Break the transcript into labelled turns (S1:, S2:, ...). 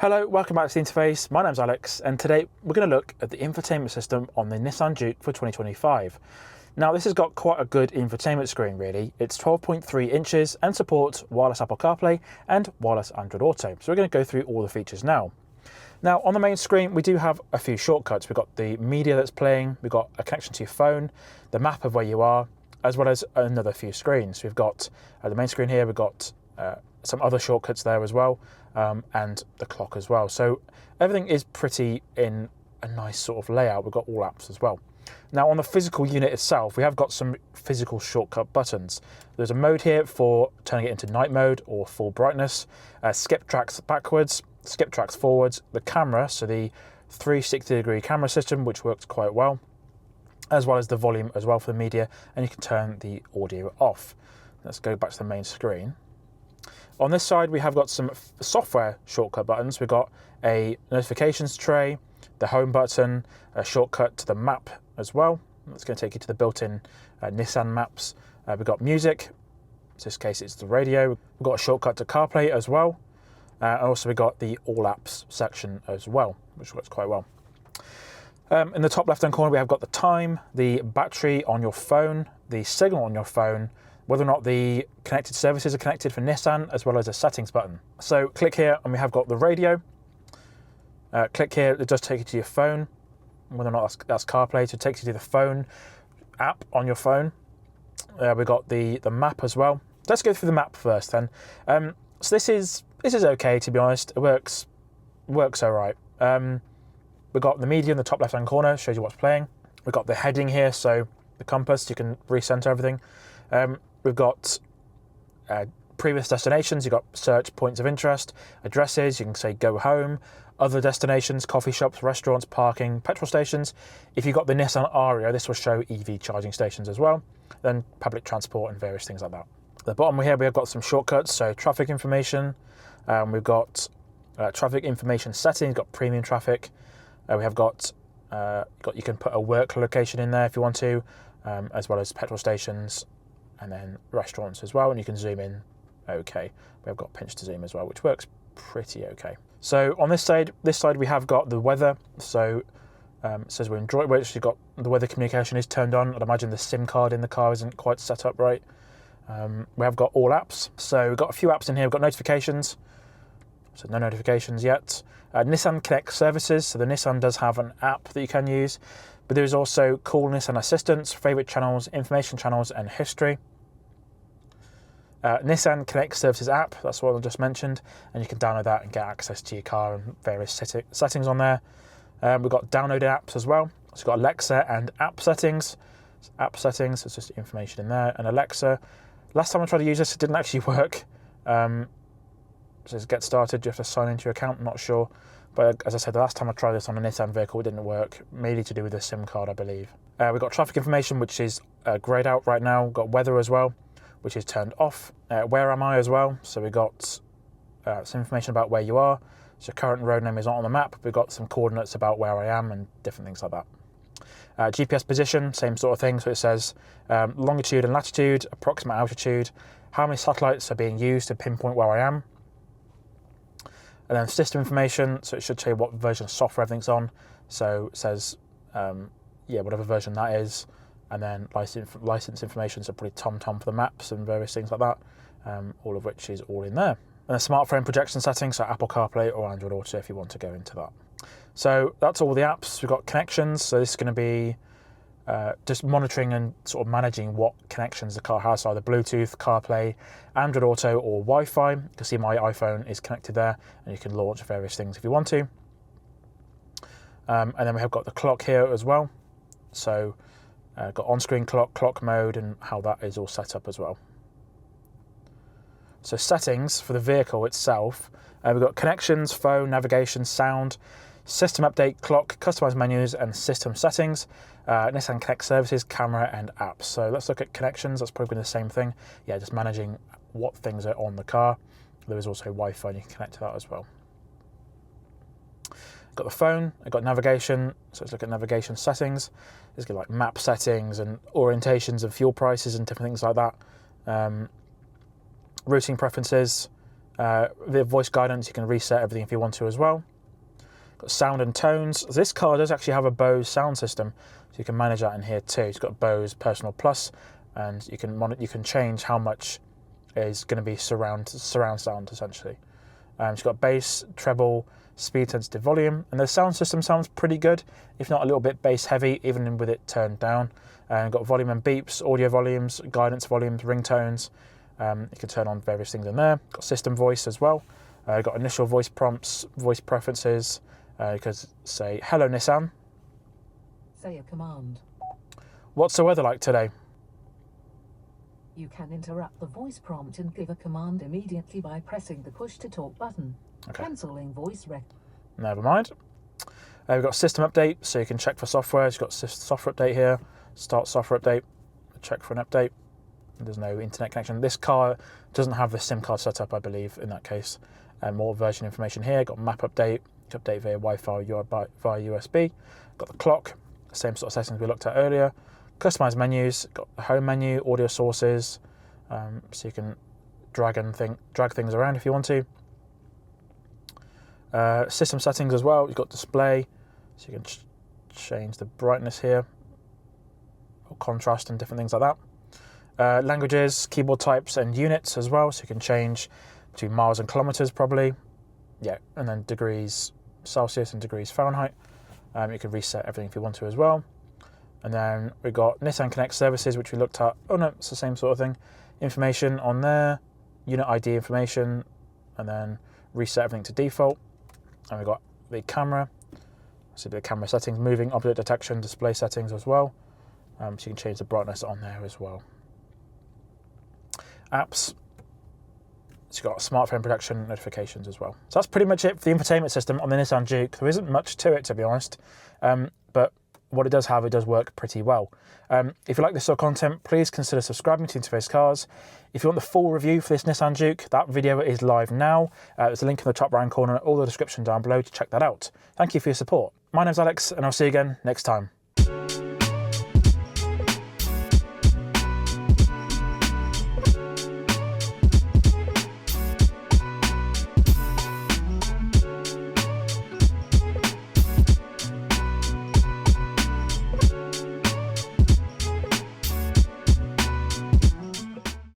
S1: Hello, welcome back to the interface. My name's Alex, and today we're going to look at the infotainment system on the Nissan Juke for 2025. Now, this has got quite a good infotainment screen, really. It's 12.3 inches and supports wireless Apple CarPlay and wireless Android Auto. So we're going to go through all the features now. Now, on the main screen, we do have a few shortcuts. We've got the media that's playing, we've got a connection to your phone, the map of where you are, as well as another few screens. We've got the main screen here, we've got some other shortcuts there as well, and the clock as well. So everything is pretty in a nice sort of layout. We've got all apps as well. Now, on the physical unit itself, we have got some physical shortcut buttons. There's a mode here for turning it into night mode or full brightness, skip tracks backwards, skip tracks forwards, the camera, so the 360-degree camera system, which works quite well, as well as the volume as well for the media, and you can turn the audio off. Let's go back to the main screen. On this side, we have got some software shortcut buttons. We've got a notifications tray, the home button, a shortcut to the map as well. That's going to take you to the built-in Nissan maps. We've got music. In this case, it's the radio. We've got a shortcut to CarPlay as well. And also, we've got the All Apps section as well, which works quite well. In the top left-hand corner, we have got the time, the battery on your phone, the signal on your phone, whether or not the connected services are connected for Nissan, as well as a settings button. So click here and we have got the radio. Click here, it does take you to your phone, whether or not that's CarPlay, so it takes you to the phone app on your phone. We've got the map as well. Let's go through the map first then. So this is okay, to be honest. It works all right. We've got the media in the top left-hand corner, shows you what's playing. We've got the heading here, so the compass, you can recenter everything. We've got previous destinations, you've got search points of interest, addresses, you can say go home, other destinations, coffee shops, restaurants, parking, petrol stations. If you've got the Nissan Aria, this will show EV charging stations as well, then public transport and various things like that. At the bottom here, we have got some shortcuts, so traffic information, we've got traffic information settings, we've got premium traffic, we have got, you can put a work location in there if you want to, as well as petrol stations, and then restaurants as well, and you can zoom in okay. We've got pinch to zoom as well, which works pretty okay. So on this side we have got the weather. So it says we're in Droitwich, you've got the weather communication is turned on. I'd imagine the SIM card in the car isn't quite set up right. We have got all apps. So we've got a few apps in here. We've got notifications. So no notifications yet. NissanConnect services. So the Nissan does have an app that you can use, but there's also Call Nissan Assistance, favorite channels, information channels, and history. NissanConnect services app, that's what I just mentioned, and you can download that and get access to your car and various settings on there. We've got downloaded apps as well. So we've got Alexa and app settings. App settings, it's just information in there. And Alexa, last time I tried to use this, it didn't actually work. So to get started, you have to sign into your account, I'm not sure. But as I said, the last time I tried this on a Nissan vehicle, it didn't work, mainly to do with the SIM card, I believe. We've got traffic information, which is greyed out right now. We've got weather as well, which is turned off. Where am I as well? So we've got some information about where you are. So current road name is not on the map. We've got some coordinates about where I am and different things like that. GPS position, same sort of thing. So it says longitude and latitude, approximate altitude, how many satellites are being used to pinpoint where I am. And then system information, so it should show you what version of software everything's on. So it says, whatever version that is. And then license information, so probably TomTom for the maps and various things like that, all of which is all in there. And a smartphone projection settings, so Apple CarPlay or Android Auto if you want to go into that. So that's all the apps. We've got connections, so this is going to be just monitoring and sort of managing what connections the car has, so either Bluetooth, CarPlay, Android Auto or Wi-Fi. You can see my iPhone is connected there, and you can launch various things if you want to. And then we have got the clock here as well. So got on-screen clock mode, and how that is all set up as well. So settings for the vehicle itself, we've got connections, phone, navigation, sound, system update, clock, customized menus, and system settings, NissanConnect services, camera, and apps. So let's look at connections. That's probably the same thing. Yeah, just managing what things are on the car. There is also Wi-Fi, and you can connect to that as well. Got the phone, I've got navigation, so let's look at navigation settings. There's got like map settings and orientations and fuel prices and different things like that. Routing preferences, The voice guidance, you can reset everything if you want to as well. Got sound and tones. This car does actually have a Bose sound system, so you can manage that in here too. It's got Bose Personal Plus, and you can change how much is going to be surround sound essentially. It's got bass, treble, speed sensitive volume, and the sound system sounds pretty good, if not a little bit bass heavy, even with it turned down. Got volume and beeps, audio volumes, guidance volumes, ringtones. You can turn on various things in there. Got system voice as well. Got initial voice prompts, voice preferences. You could say, "Hello Nissan."
S2: Say a command.
S1: What's the weather like today?
S2: You can interrupt the voice prompt and give a command immediately by pressing the push to talk button.
S1: Okay.
S2: Cancelling voice rec.
S1: Never mind. We've got system update, so you can check for software. You've got software update here. Start software update. Check for an update. There's no internet connection. This car doesn't have the SIM card set up, I believe, in that case. More version information here. Got map update. Update via Wi-Fi via USB. Got the clock. Same sort of settings we looked at earlier. Customise menus. Got the home menu, audio sources. So you can drag things around if you want to. System settings as well. You've got display, so you can change the brightness here, or contrast and different things like that. Languages, keyboard types and units as well, so you can change to miles and kilometers probably. Yeah, and then degrees Celsius and degrees Fahrenheit. You can reset everything if you want to as well. And then we've got NissanConnect services, which we looked at. Oh no, it's the same sort of thing. Information on there, unit ID information, and then reset everything to default. And we've got the camera, so the camera settings, moving object detection, display settings as well. So you can change the brightness on there as well. Apps, so you've got smartphone protection notifications as well. So that's pretty much it for the infotainment system on the Nissan Juke. There isn't much to it, to be honest, but what it does have, it does work pretty well. If you like this sort of content, please consider subscribing to Interface Cars. If you want the full review for this Nissan Juke, that video is live now. There's a link in the top right corner, all the description down below to check that out. Thank you for your support. My name's Alex, and I'll see you again next time.